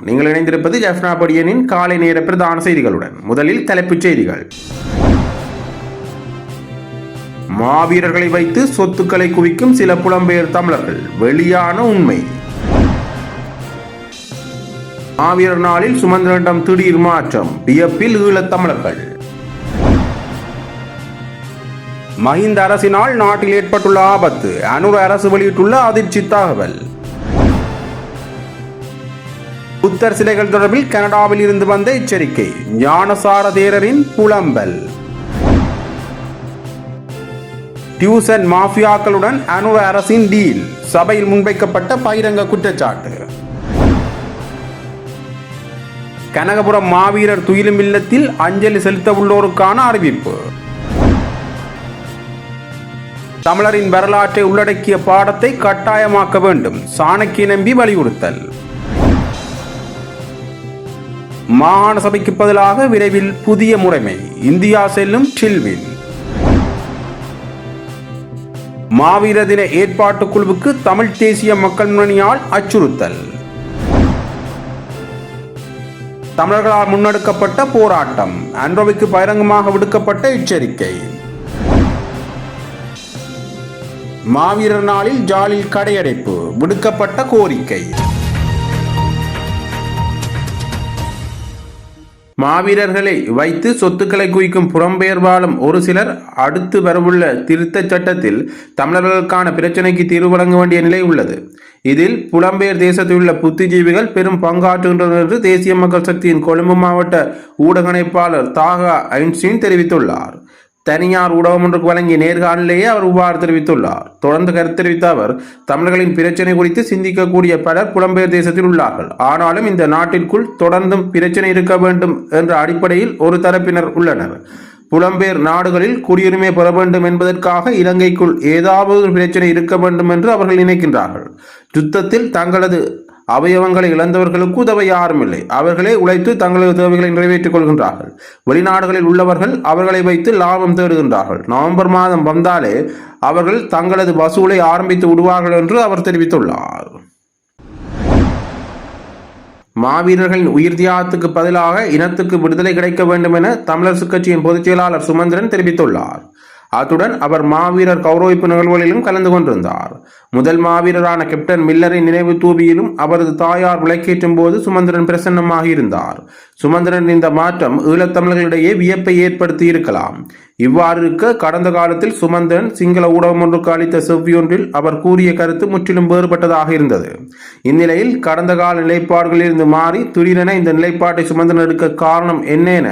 நீங்கள் இணைந்திருப்பது ஜெஃப்னா படியனின் காலை நேர பிரதான செய்திகளுடன். முதலில் தலைப்புச் செய்திகள். மாவீரர்களை வைத்து சொத்துக்களை குவிக்கும் சில புலம்பெயர் தமிழர்கள், வெளியான உண்மை. மாவீரர் நாளில் சுமந்திரனிடம் திடீர் மாற்றம், வியப்பில் ஈழத் தமிழர்கள். மஹிந்த அரசினால் நாட்டில் ஏற்பட்டுள்ள ஆபத்து, அனுர அரசு வெளியிட்டுள்ள அதிர்ச்சி தகவல். புத்தர் சிலைகள் தொடர்பில் கனடாவில் இருந்து வந்த எச்சரிக்கை, ஞானசார தேரரின் புலம்பல். டியூசன் மாஃபியாக்களுடன் அனுர அரசின் டீல், சபையில் முன்வைக்கப்பட்ட பகிரங்க குற்றச்சாட்டு. கனகபுரம் மாவீரர் துயிலும் இல்லத்தில் அஞ்சலி செலுத்த உள்ளோருக்கான அறிவிப்பு. தமிழரின் வரலாற்றை உள்ளடக்கிய பாடத்தை கட்டாயமாக்க வேண்டும், சாணக்கிய நம்பி வலியுறுத்தல். மாகாண சபைக்கு பதிலாக விரைவில் புதிய முறைமை, இந்தியா செல்லும் டில்வின். மாவீரர் தின ஏற்பாட்டு குழுவுக்கு தமிழ் தேசிய மக்கள் முன்னணியால் அச்சுறுத்தல். தமிழர்களால் முன்னெடுக்கப்பட்ட போராட்டம், அன்றோவிற்கு பகிரங்கமாக விடுக்கப்பட்ட எச்சரிக்கை. மாவீரர் நாளில் ஜாலில் கடையடைப்பு, விடுக்கப்பட்ட கோரிக்கை. மாவீரர்களை வைத்து சொத்துக்களை குவிக்கும் புறம்பெயர் வாழும் ஒரு சிலர் அடுத்து வரவுள்ள திருத்தச் சட்டத்தில் தமிழர்களுக்கான பிரச்சினைக்கு தீர்வு வழங்க வேண்டிய நிலை உள்ளது. இதில் புலம்பெயர் தேசத்தில் உள்ள புத்திஜீவிகள் பெரும் பங்காற்றுகின்றனர் என்று தேசிய மக்கள் சக்தியின் கொழும்பு மாவட்ட ஊடக இணைப்பாளர் தாகா ஐன்ஸ்டீன் தெரிவித்துள்ளார். தனியார் ஊடகம் ஒன்றுக்கு வழங்கிய நேர்காணலிலேயே அவர் இவ்வாறு தெரிவித்துள்ளார். தொடர்ந்து கருத்து தெரிவித்த அவர், தமிழர்களின் பிரச்சனை குறித்து சிந்திக்கக்கூடிய பலர் புலம்பெயர் தேசத்தில் உள்ளார்கள். ஆனாலும் இந்த நாட்டிற்குள் தொடர்ந்தும் பிரச்சனை இருக்க வேண்டும் என்ற அடிப்படையில் ஒரு தரப்பினர் உள்ளனர். புலம்பெயர் நாடுகளில் குடியுரிமை பெற வேண்டும் என்பதற்காக இலங்கைக்குள் ஏதாவது ஒரு பிரச்சனை இருக்க வேண்டும் என்று அவர்கள் நினைக்கின்றார்கள். யுத்தத்தில் தங்களது அவயவங்களை இழந்தவர்களுக்கு உதவ யாரும் இல்லை. அவர்களே உழைத்து தங்களது தேவைகளை நிறைவேற்றிக் கொள்கின்றார்கள். வெளிநாடுகளில் உள்ளவர்கள் அவர்களை வைத்து லாபம் தேடுகின்றார்கள். நவம்பர் மாதம் வந்தாலே அவர்கள் தங்களது வசூலை ஆரம்பித்து விடுவார்கள் என்று அவர் தெரிவித்துள்ளார். மாவீரர்களின் உயிர் தியாகத்துக்கு பதிலாக இனத்துக்கு விடுதலை கிடைக்க வேண்டும் என தமிழரசு கட்சியின் பொதுச் செயலாளர் சுமந்திரன் தெரிவித்துள்ளார். அத்துடன் அவர் மாவீரர் கௌரவிப்பு நிகழ்வுகளிலும் கலந்து கொண்டிருந்தார். முதல் மாவீரரான கேப்டன் மில்லரின் நினைவு தூபியிலும் அவரது தாயார் விளக்கேற்றும் போது சுமந்திரன் பிரசன்னமாக இருந்தார். சுமந்திரன் இந்த மாற்றம் ஈழத்தமிழர்களிடையே வியப்பை ஏற்படுத்தி இருக்கலாம். இவ்வாறு இருக்க, கடந்த காலத்தில் சுமந்திரன் சிங்கள ஊடகம் ஒன்றுக்கு அளித்த செவ்வியொன்றில் அவர் கூறிய கருத்து முற்றிலும் வேறுபட்டதாக இருந்தது. இந்நிலையில் கடந்த கால நிலைப்பாடுகளில் இருந்து மாறி திடீரென இந்த நிலைப்பாட்டை சுமந்திரன் எடுக்க காரணம் என்ன என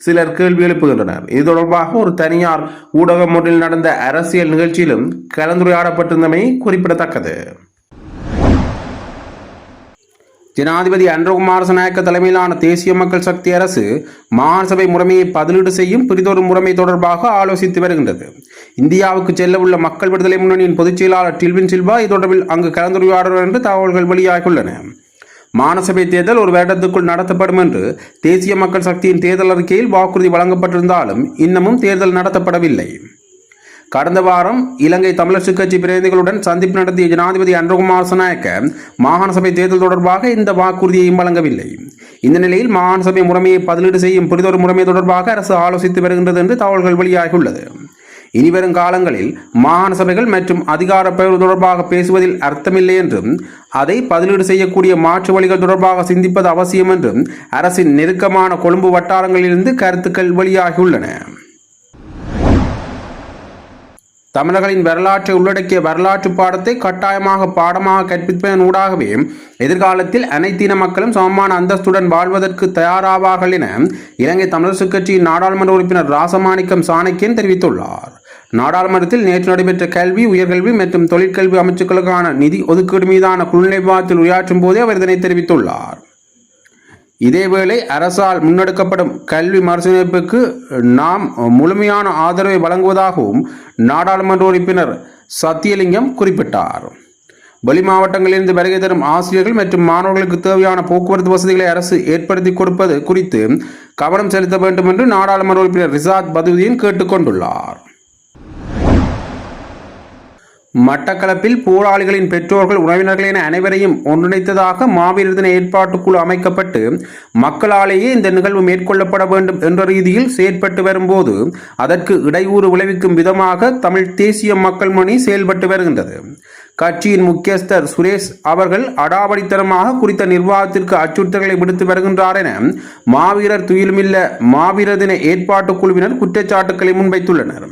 சிலர் கேள்வி எழுப்புகின்றனர். இது தொடர்பாக ஒரு தனியார் ஊடகம் ஒன்றில் நடந்த அரசியல் நிகழ்ச்சியிலும் கலந்துரையாடப்பட்டிருந்தமை குறிப்பிடத்தக்கது. ஜனாதிபதி அன்றகுமார சநாயக்க தலைமையிலான தேசிய மக்கள் சக்தி அரசு மாகாண சபை முறைமையை பதிலீடு செய்யும் பிரிதொரு முறைமை தொடர்பாக ஆலோசித்து வருகின்றது. இந்தியாவுக்கு செல்ல உள்ள மக்கள் விடுதலை முன்னணியின் பொதுச் செயலாளர் டில்வின் சில்வா இது தொடர்பில் அங்கு கலந்துரையாடுவார் என்று தகவல்கள் வெளியாகியுள்ளன. மாநசபை தேர்தல் ஒரு வருடத்துக்குள் நடத்தப்படும் என்று தேசிய மக்கள் சக்தியின் தேர்தல் அறிக்கையில் வாக்குறுதி வழங்கப்பட்டிருந்தாலும் இன்னமும் தேர்தல் நடத்தப்படவில்லை. கடந்த வாரம் இலங்கை தமிழரசு கட்சி பிரதிநிதிகளுடன் சந்திப்பு நடத்திய ஜனாதிபதி அன்றகுமார சநாயக்க மாகாண சபை தேர்தல் தொடர்பாக இந்த வாக்குறுதியையும் வழங்கவில்லை. இந்த நிலையில் மாகாண சபை முறைமையை பதிலீடு செய்யும் புதிதொரு முறைமை தொடர்பாக அரசு ஆலோசித்து வருகின்றது என்று தகவல்கள் வெளியாகியுள்ளது. இனிவரும் காலங்களில் மாகாண சபைகள் மற்றும் அதிகார பகிர்வு தொடர்பாக பேசுவதில் அர்த்தமில்லை என்றும் அதை பதிலீடு செய்யக்கூடிய மாற்று வழிகள் தொடர்பாக சிந்திப்பது அவசியம் என்றும் அரசின் நெருக்கமான கொழும்பு வட்டாரங்களிலிருந்து கருத்துக்கள் வெளியாகியுள்ளன. தமிழர்களின் வரலாற்றை உள்ளடக்கிய வரலாற்று பாடத்தை கட்டாயமாக பாடமாக கற்பிப்பதன் ஊடாகவே எதிர்காலத்தில் அனைத்தின மக்களும் சமமான அந்தஸ்துடன் வாழ்வதற்கு தயாராவார்கள் என இலங்கை தமிழரசு கட்சியின் நாடாளுமன்ற உறுப்பினர் ராசமாணிக்கம் சாணக்கியன் தெரிவித்துள்ளார். நாடாளுமன்றத்தில் நேற்று நடைபெற்ற கல்வி, உயர்கல்வி மற்றும் தொழிற்கல்வி அமைச்சுக்களுக்கான நிதி ஒதுக்கீடு மீதான குழுநிலை விவாதத்தில் உரையாற்றும் போதே அவர் இதனை தெரிவித்துள்ளார். இதேவேளை அரசால் முன்னெடுக்கப்படும் கல்வி மறுசீரமைப்புக்கு நாம் முழுமையான ஆதரவை வழங்குவதாகவும் நாடாளுமன்ற உறுப்பினர் சத்தியலிங்கம் குறிப்பிட்டார். வெளி மாவட்டங்களிலிருந்து வருகை தரும் ஆசிரியர்கள் மற்றும் மாணவர்களுக்கு தேவையான போக்குவரத்து வசதிகளை அரசு ஏற்படுத்தி கொடுப்பது குறித்து கவனம் செலுத்த வேண்டும் என்று நாடாளுமன்ற உறுப்பினர் ரிசாத் பதுதீன் கேட்டுக்கொண்டுள்ளார். மட்டக்களப்பில் போராளிகளின் பெற்றோர்கள் உறவினர்கள் என அனைவரையும் ஒன்றிணைத்ததாக மாவீரர் தின ஏற்பாட்டுக்குழு அமைக்கப்பட்டு மக்களாலேயே இந்த நிகழ்வு மேற்கொள்ளப்பட வேண்டும் என்ற ரீதியில் செயற்பட்டு வரும்போது அதற்கு இடையூறு விளைவிக்கும் விதமாக தமிழ் தேசிய மக்கள் முன்னணி செயல்பட்டு வருகின்றது. கட்சியின் முக்கியஸ்தர் சுரேஷ் அவர்கள் அடாவடித்தனமாக குறித்த நிர்வாகத்திற்கு அச்சுறுத்தல்களை விடுத்து வருகின்றார் என மாவீரர் துயிலுமில்ல மாவீரர் தின ஏற்பாட்டுக் குழுவினர் குற்றச்சாட்டுக்களை முன்வைத்துள்ளனர்.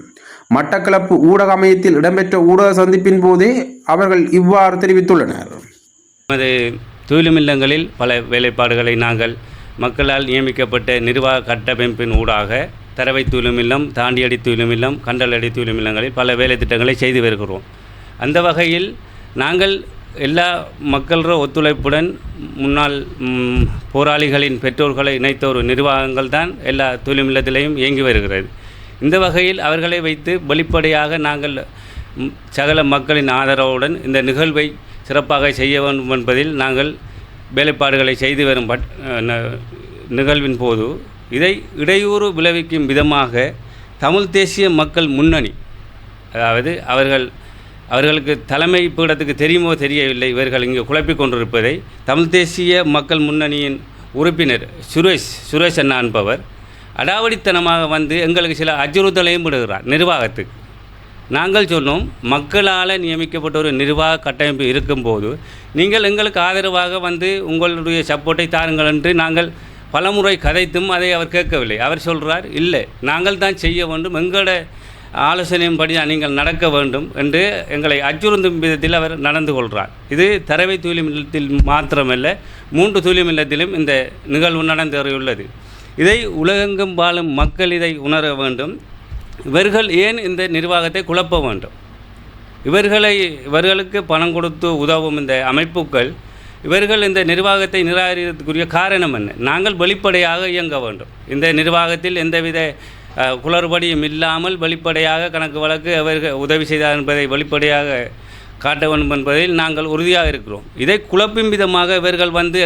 மட்டக்களப்பு ஊடக அமையத்தில் இடம்பெற்ற ஊடக சந்திப்பின் போதே அவர்கள் இவ்வாறு தெரிவித்துள்ளனர். நமது துயிலுமில்லங்களில் பல வேலைப்பாடுகளை நாங்கள் மக்களால் நியமிக்கப்பட்ட நிர்வாக கட்டமைப்பின் ஊடாக தரவை துயிலுமில்லம், தாண்டியடி துயிலுமில்லம், கண்டலடி துயிலுமில்லங்களில் பல வேலை திட்டங்களை செய்து வருகிறோம். அந்த வகையில் நாங்கள் எல்லா மக்களோட ஒத்துழைப்புடன் முன்னாள் போராளிகளின் பெற்றோர்களை இணைத்த ஒரு நிர்வாகங்கள் தான் எல்லா துயிலுமில்லத்திலையும் இயங்கி வருகிறது. இந்த வகையில் அவர்களை வைத்து வெளிப்படையாக நாங்கள் சகல மக்களின் ஆதரவுடன் இந்த நிகழ்வை சிறப்பாக செய்ய வேண்டும் என்பதில் நாங்கள் வேலைப்பாடுகளை செய்து வரும் நிகழ்வின் போது இதை இடையூறு விளைவிக்கும் விதமாக தமிழ் தேசிய மக்கள் முன்னணி, அதாவது அவர்களுக்கு தலைமை பீடத்துக்கு தெரியுமோ தெரியவில்லை, இவர்கள் இங்கு குழப்பிக் கொண்டிருப்பதை தமிழ் தேசிய மக்கள் முன்னணியின் உறுப்பினர் சுரேஷ் அண்ணா என்பவர் அடாவடித்தனமாக வந்து எங்களுக்கு சில அச்சுறுத்தலையும் விடுகிறார் நிர்வாகத்துக்கு. நாங்கள் சொன்னோம், மக்களால் நியமிக்கப்பட்ட ஒரு நிர்வாக கட்டமைப்பு இருக்கும்போது நீங்கள் எங்களுக்கு ஆதரவாக வந்து உங்களுடைய சப்போர்ட்டை தாருங்கள் என்று நாங்கள் பலமுறை கதைத்தும் அதை அவர் கேட்கவில்லை. அவர் சொல்கிறார், இல்லை நாங்கள் தான் செய்ய வேண்டும், எங்களோட ஆலோசனையின்படி நீங்கள் நடக்க வேண்டும் என்று எங்களை அச்சுறுத்தும் விதத்தில் அவர் நடந்து கொள்கிறார். இது தரவை துயிலுமில்லத்தில் மாத்திரமல்ல, 3 துயிலுமில்லத்திலும் இந்த நிகழ்வு நடந்தேறியுள்ளது. இதை உலகெங்கும் வாழும் மக்கள் இதை உணர வேண்டும். இவர்கள் ஏன் இந்த நிர்வாகத்தை குழப்ப வேண்டும்? இவர்களுக்கு பணம் கொடுத்து உதவும் இந்த அமைப்புகள் இவர்கள் இந்த நிர்வாகத்தை நிராகரிப்பதற்குரிய காரணம் என்ன? நாங்கள் வெளிப்படையாக இயங்க வேண்டும். இந்த நிர்வாகத்தில் எந்தவித குளறுபடியும் இல்லாமல் வெளிப்படையாக கணக்கு வழக்கு அவர்கள் உதவி செய்தார் என்பதை வெளிப்படையாக காட்ட வேண்டும் என்பதில் நாங்கள் உறுதியாக இருக்கிறோம். இதை குழப்பும் விதமாக இவர்கள் வந்து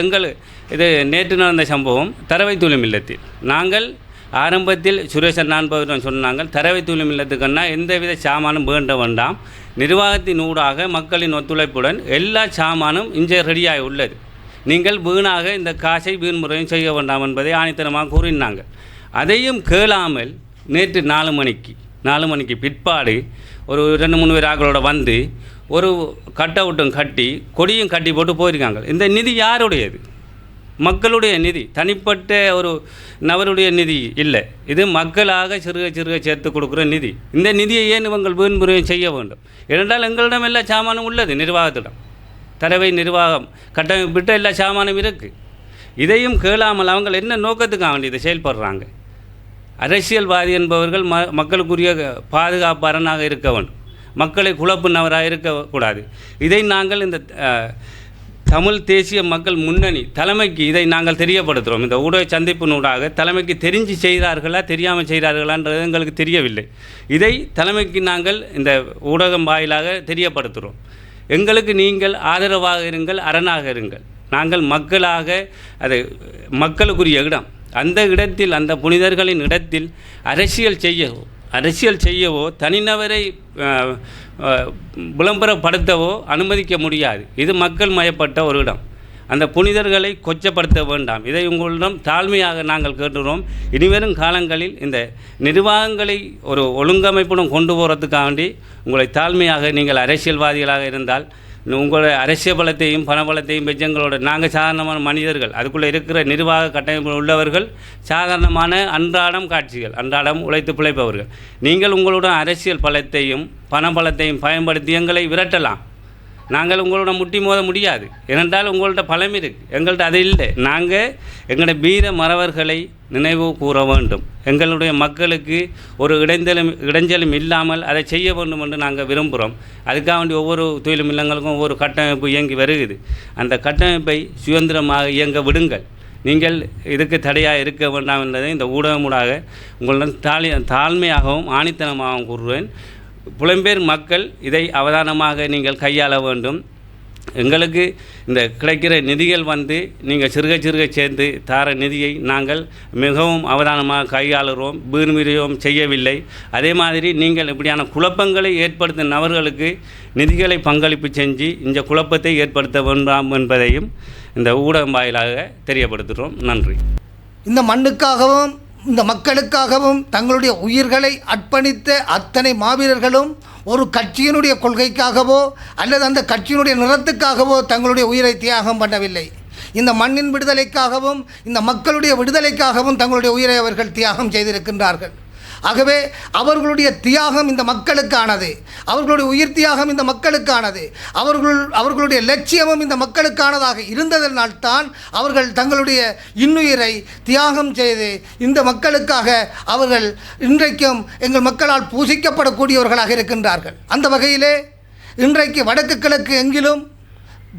இது நேற்று நடந்த சம்பவம் தரவை துயிலுமில்லத்தில். நாங்கள் ஆரம்பத்தில் சுரேஷ் அண்ணான்பவரிடம் சொன்னாங்க, தரவை துயிலுமில்லத்துக்குன்னா எந்தவித சாமானும் வேண்ட வேண்டாம், நிர்வாகத்தின் ஊடாக மக்களின் ஒத்துழைப்புடன் எல்லா சாமானும் இங்கே ரெடியாக உள்ளது, நீங்கள் வீணாக இந்த காசை வீண்முறையும் செய்ய வேண்டாம் என்பதை ஆணித்தனமாக கூறினாங்க. அதையும் கேளாமல் நேற்று 4 மணிக்கு பிற்பாடு ஒரு 2-3 பேர் ஆக்களோட வந்து ஒரு கட் அவுட்டும் கட்டி கொடியும் கட்டி போட்டு போயிருக்காங்க. இந்த நிதி யாருடையது? மக்களுடைய நிதி, தனிப்பட்ட ஒரு நபருடைய நிதி இல்லை. இது மக்களாக சிறுக சேர்த்து கொடுக்குற நிதி. இந்த நிதியை ஏன் இவங்கள் வீண்முறையும் செய்ய வேண்டும்? ஏனென்றால் எங்களிடம் எல்லா சாமானும் உள்ளது, நிர்வாகத்திடம் தரவை நிர்வாகம் கட்டமைப்பிட்ட எல்லா சாமானும் இருக்குது. இதையும் கேளாமல் அவங்க என்ன நோக்கத்துக்காக வேண்டி இதை செயல்படுறாங்க? அரசியல்வாதி என்பவர்கள் மக்களுக்குரிய பாதுகாப்பாளனாக இருக்க வேண்டும், மக்களை குழப்புனவராக இருக்கக்கூடாது. இதை நாங்கள் இந்த தமிழ் தேசிய மக்கள் முன்னணி தலைமைக்கு இதை நாங்கள் தெரியப்படுத்துகிறோம். இந்த ஊடக சந்திப்பினூடாக தலைமைக்கு தெரிஞ்சு செய்கிறார்களா தெரியாமல் செய்கிறார்களான்றது எங்களுக்கு தெரியவில்லை. இதை தலைமைக்கு நாங்கள் இந்த ஊடகம் வாயிலாக தெரியப்படுத்துகிறோம். எங்களுக்கு நீங்கள் ஆதரவாக இருங்கள், அரணாக இருங்கள். நாங்கள் மக்களாக அது மக்களுக்குரிய இடம், அந்த இடத்தில் அந்த புனிதர்களின் இடத்தில் அரசியல் செய்யவோ தனிநபரை விளம்பரப்படுத்தவோ அனுமதிக்க முடியாது. இது மக்கள் மயப்பட்ட ஒரு இடம். அந்த புனிதர்களை கொச்சப்படுத்த வேண்டாம். இதை உங்களிடம் தாழ்மையாக நாங்கள் கேட்டுகிறோம். இனிவரும் காலங்களில் இந்த நிர்வாகங்களை ஒரு ஒழுங்கமைப்புடன் கொண்டு போகிறதுக்காண்டி உங்களை தாழ்மையாக, நீங்கள் அரசியல்வாதிகளாக இருந்தால் உங்களோட அரசியல் பலத்தையும் பணபலத்தையும் பெற்றங்களோட நாங்கள் சாதாரணமான மனிதர்கள், அதுக்குள்ளே இருக்கிற நிர்வாக கட்டமைப்பு உள்ளவர்கள் சாதாரணமான அன்றாடம் உழைத்து பிழைப்பவர்கள். நீங்கள் உங்களோட அரசியல் பலத்தையும் பணபலத்தையும் பயன்படுத்தி எங்களை விரட்டலாம். நாங்கள் உங்களோட முட்டி மோத முடியாது. ஏனென்றால் உங்கள்கிட்ட பலம் இருக்குது, எங்கள்கிட்ட அது இல்லை. நாங்கள் எங்களுடைய வீர மறவர்களை நினைவு கூற வேண்டும். எங்களுடைய மக்களுக்கு ஒரு இடைஞ்சலும் இல்லாமல் அதை செய்ய வேண்டும் என்று நாங்கள் விரும்புகிறோம். அதுக்காக வேண்டி ஒவ்வொரு தொழிலும் இல்லங்களுக்கும் ஒவ்வொரு கட்டமைப்பு இயங்கி வருகிறது. அந்த கட்டமைப்பை சுதந்திரமாக இயங்க விடுங்கள். நீங்கள் இதுக்கு தடையாக இருக்க வேண்டாம் என்பதை இந்த ஊடகமூடாக உங்களிடம் தாழ்மையாகவும் ஆணித்தனமாகவும் கூறுவேன். புலம்பெயர் மக்கள் இதை அவதானமாக நீங்கள் கையாள வேண்டும். எங்களுக்கு இந்த கிடைக்கிற நிதிகள் நீங்கள் சிறுக சேர்ந்து தார நிதியை நாங்கள் மிகவும் அவதானமாக கையாளுகிறோம், வீண்விரயம் செய்யவில்லை. அதே மாதிரி நீங்கள் இப்படியான குழப்பங்களை ஏற்படுத்தும் நபர்களுக்கு நிதிகளை பங்களிப்பு செஞ்சு இந்த குழப்பத்தை ஏற்படுத்த வேண்டாம் என்பதையும் இந்த ஊடகம் வாயிலாக தெரியப்படுத்துகிறோம். நன்றி. இந்த மண்ணுக்காகவும் இந்த மக்களுக்காகவும் தங்களுடைய உயிர்களை அர்ப்பணித்த அத்தனை மாவீரர்களும் ஒரு கட்சியினுடைய கொள்கைக்காகவோ அல்லது அந்த கட்சியினுடைய நிறத்துக்காகவோ தங்களுடைய உயிரை தியாகம் பண்ணவில்லை. இந்த மண்ணின் விடுதலைக்காகவும் இந்த மக்களுடைய விடுதலைக்காகவும் தங்களுடைய உயிரை அவர்கள் தியாகம் செய்திருக்கின்றார்கள். ஆகவே அவர்களுடைய தியாகம் இந்த மக்களுக்கானது, அவர்களுடைய உயிர் தியாகம் இந்த மக்களுக்கானது, அவர்களுடைய லட்சியமும் இந்த மக்களுக்கானதாக இருந்ததனால்தான் அவர்கள் தங்களுடைய இன்னுயிரை தியாகம் செய்து இந்த மக்களுக்காக அவர்கள் இன்றைக்கும் எங்கள் மக்களால் பூசிக்கப்படக்கூடியவர்களாக இருக்கின்றார்கள். அந்த வகையிலே இன்றைக்கு வடக்கு கிழக்கு எங்கிலும்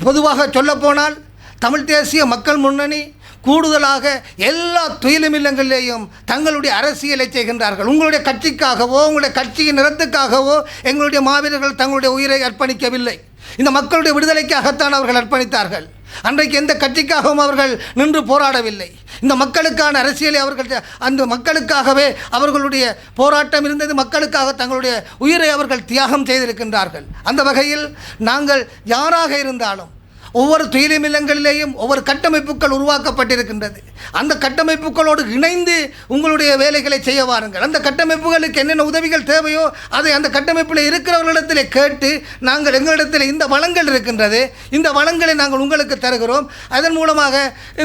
பொதுவாக சொல்லப்போனால் தமிழ் தேசிய மக்கள் முன்னணி கூடுதலாக எல்லா துயிலும் இல்லங்களிலேயும் தங்களுடைய அரசியலை செய்கின்றார்கள். உங்களுடைய கட்சிக்காகவோ உங்களுடைய கட்சியின் நிறத்துக்காகவோ எங்களுடைய மாவீரர்கள் தங்களுடைய உயிரை அர்ப்பணிக்கவில்லை. இந்த மக்களுடைய விடுதலைக்காகத்தான் அவர்கள் அர்ப்பணித்தார்கள். அன்றைக்கு எந்த கட்சிக்காகவும் அவர்கள் நின்று போராடவில்லை. இந்த மக்களுக்கான அரசியலை அவர்கள் அந்த மக்களுக்காகவே அவர்களுடைய போராட்டம் இருந்தது. மக்களுக்காக தங்களுடைய உயிரை அவர்கள் தியாகம் செய்திருக்கின்றார்கள். அந்த வகையில் நாங்கள் யாராக இருந்தாலும் ஒவ்வொரு துயிலும் இல்லங்களிலேயும் ஒவ்வொரு கட்டமைப்புகள் உருவாக்கப்பட்டிருக்கின்றது. அந்த கட்டமைப்புகளோடு இணைந்து உங்களுடைய வேலைகளை செய்ய வாருங்கள். அந்த கட்டமைப்புகளுக்கு என்னென்ன உதவிகள் தேவையோ அதை அந்த கட்டமைப்பில் இருக்கிறவர்களிடத்தில் கேட்டு நாங்கள் எங்களிடத்தில் இந்த வளங்கள் இருக்கின்றது, இந்த வளங்களை நாங்கள் உங்களுக்கு தருகிறோம், அதன் மூலமாக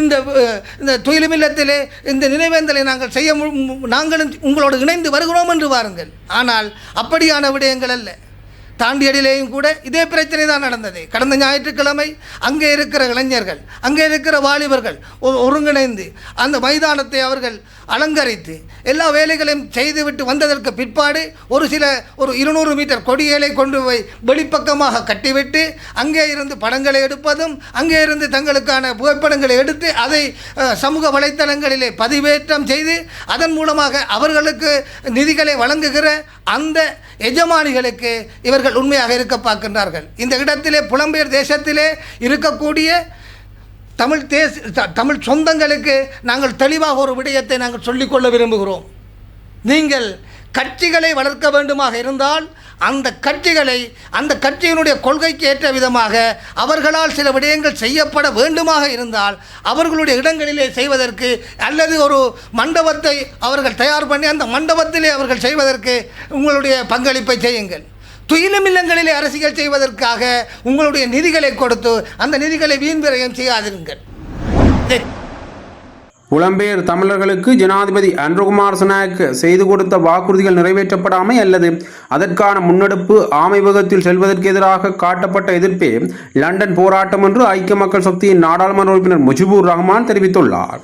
இந்த துயிலும் இல்லத்திலே இந்த நினைவேந்தலை நாங்கள் நாங்களும் உங்களோடு இணைந்து வருகிறோம் என்று வாருங்கள். ஆனால் அப்படியான விடயங்கள் அல்ல. தாண்டியடியிலேயும் கூட இதே பிரச்சனை தான் நடந்தது. கடந்த ஞாயிற்றுக்கிழமை அங்கே இருக்கிற இளைஞர்கள், அங்கே இருக்கிற வாலிபர்கள் ஒருங்கிணைந்து அந்த மைதானத்தை அவர்கள் அலங்கரித்து எல்லா வேலைகளையும் செய்துவிட்டு வந்ததற்கு பிற்பாடு ஒரு 200 மீட்டர் கொடிகளை கொண்டு போய் வெளிப்பக்கமாக கட்டிவிட்டு அங்கே இருந்து படங்களை எடுப்பதும் அங்கே இருந்து தங்களுக்கான புகைப்படங்களை எடுத்து அதை சமூக வலைத்தளங்களிலே பதிவேற்றம் செய்து அதன் மூலமாக அவர்களுக்கு நிதிகளை வழங்குகிற அந்த எஜமானிகளுக்கு இவர்கள் உண்மையாக இருக்க பார்க்கின்றார்கள். இந்த இடத்திலே புலம்பெயர் தேசத்திலே இருக்கக்கூடிய தமிழ் சொந்தங்களுக்கு நாங்கள் தெளிவாக ஒரு விடயத்தை நாங்கள் சொல்லிக்கொள்ள விரும்புகிறோம். நீங்கள் கட்சிகளை வளர்க்க வேண்டுமாக இருந்தால் அந்த கட்சியினுடைய கொள்கைக்கு ஏற்ற விதமாக அவர்களால் சில விடயங்கள் செய்யப்பட வேண்டுமாக இருந்தால் அவர்களுடைய இடங்களிலே செய்வதற்கு அல்லது ஒரு மண்டபத்தை அவர்கள் தயார் பண்ணி அந்த மண்டபத்திலே அவர்கள் செய்வதற்கு உங்களுடைய பங்களிப்பை செய்யுங்கள். துயிலும் இல்லங்களிலே அரசியல் செய்வதற்காக உங்களுடைய நிதிகளை கொடுத்து அந்த நிதிகளை வீண் விரயம் செய்யாதிருங்கள். புலம்பெயர் தமிழர்களுக்கு ஜனாதிபதி அன்ருகுமார் சனாக் செய்து கொடுத்த வாக்குறுதிகள் நிறைவேற்றப்படாமை அல்லது அதற்கான முன்னெடுப்பு ஆமைவகத்தில் செல்வதற்கு எதிராக காட்டப்பட்ட எதிர்ப்பே லண்டன் போராட்டம் என்று ஐக்கிய மக்கள் சக்தியின் நாடாளுமன்ற உறுப்பினர் முஜிபுர் ரஹ்மான் தெரிவித்துள்ளார்.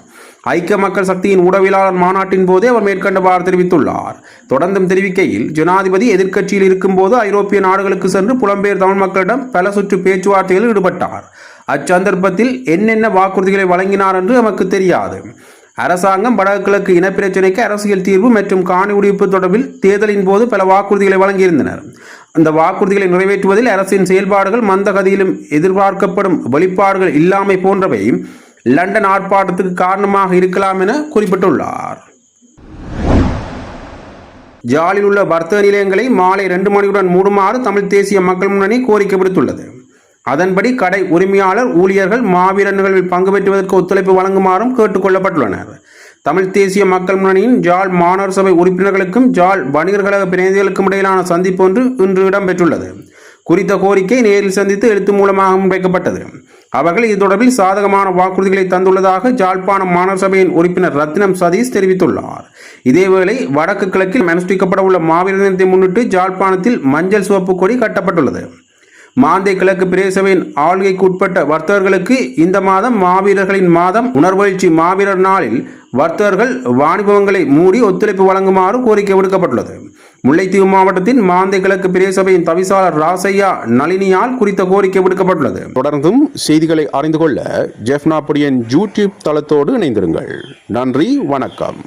ஐக்கிய மக்கள் சக்தியின் ஊடகவியலாளர் மாநாட்டின் போதே அவர் மேற்கண்டவாறு தெரிவித்துள்ளார். தொடர்ந்தும் தெரிவிக்கையில், ஜனாதிபதி எதிர்க்கட்சியில் இருக்கும்போது ஐரோப்பிய நாடுகளுக்கு சென்று புலம்பெயர் தமிழ் மக்களிடம் பல சுற்று பேச்சுவார்த்தைகளில் ஈடுபட்டார். அச்சந்தர்ப்பத்தில் என்னென்ன வாக்குறுதிகளை வழங்கினார் என்று நமக்கு தெரியாது. அரசாங்கம் வடகிழக்கு இனப்பிரச்சினைக்கு அரசியல் தீர்வு மற்றும் காணி உரிப்பு தொடர்பில் தேர்தலின் போது பல வாக்குறுதிகளை வழங்கியிருந்தனர். அந்த வாக்குறுதிகளை நிறைவேற்றுவதில் அரசின் செயல்பாடுகள் மந்தகதியிலும் எதிர்பார்க்கப்படும் வெளிப்பாடுகள் இல்லாமை போன்றவை லண்டன் ஆர்ப்பாட்டத்துக்கு காரணமாக இருக்கலாம் என குறிப்பிட்டுள்ளார். ஜாலில் உள்ள வர்த்தக நிலையங்களை மாலை 2 மணியுடன் மூடுமாறு தமிழ் தேசிய மக்கள் முன்னணி கோரிக்கை விடுத்துள்ளது. அதன்படி கடை உரிமையாளர், ஊழியர்கள் மாவீரர் நிகழ்வில் பங்கு பெற்றுவதற்கு ஒத்துழைப்பு வழங்குமாறும் கேட்டுக் கொள்ளப்பட்டுள்ளனர். தமிழ் தேசிய மக்கள் முன்னணியின் ஜாழ் மாநகர சபை உறுப்பினர்களுக்கும் ஜாழ் வணிகர் கழக பிரதிநிதிகளுக்கும் இடையிலான சந்திப்பு ஒன்று இன்று இடம்பெற்றுள்ளது. குறித்த கோரிக்கை நேரில் சந்தித்து எழுத்து மூலமாக முன்வைக்கப்பட்டது. அவர்கள் இது தொடர்பில் சாதகமான வாக்குறுதிகளை தந்துள்ளதாக ஜாழ்ப்பாணம் மாநகர சபையின் உறுப்பினர் ரத்தினம் சதீஷ் தெரிவித்துள்ளார். இதேவேளை வடக்கு கிழக்கில் அனுஷ்டிக்கப்பட உள்ள மாவீரர் தினத்தை முன்னிட்டு ஜாழ்ப்பாணத்தில் மஞ்சள் சிவப்பு கொடி கட்டப்பட்டுள்ளது. மாந்தை கிழக்கு பிரதேசபையின் ஆளுகைக்கு உட்பட்ட வர்த்தகர்களுக்கு இந்த மாதம் மாவீரர்களின் மாதம் உணர்வெழுச்சி மாவீரர் நாளில் வர்த்தகர்கள் வாணிபங்களை மூடி ஒத்துழைப்பு வழங்குமாறு கோரிக்கை விடுக்கப்பட்டுள்ளது. முல்லைத்தீவு மாவட்டத்தின் மாந்தை கிழக்கு பிரதேசபையின் தவிசாளர் ராசையா நளினியால் குறித்த கோரிக்கை விடுக்கப்பட்டுள்ளது. தொடர்ந்தும் செய்திகளை அறிந்து கொள்ள ஜெஃப்னா புடியன் யூடியூப் தளத்தோடு இணைந்திருங்கள். நன்றி, வணக்கம்.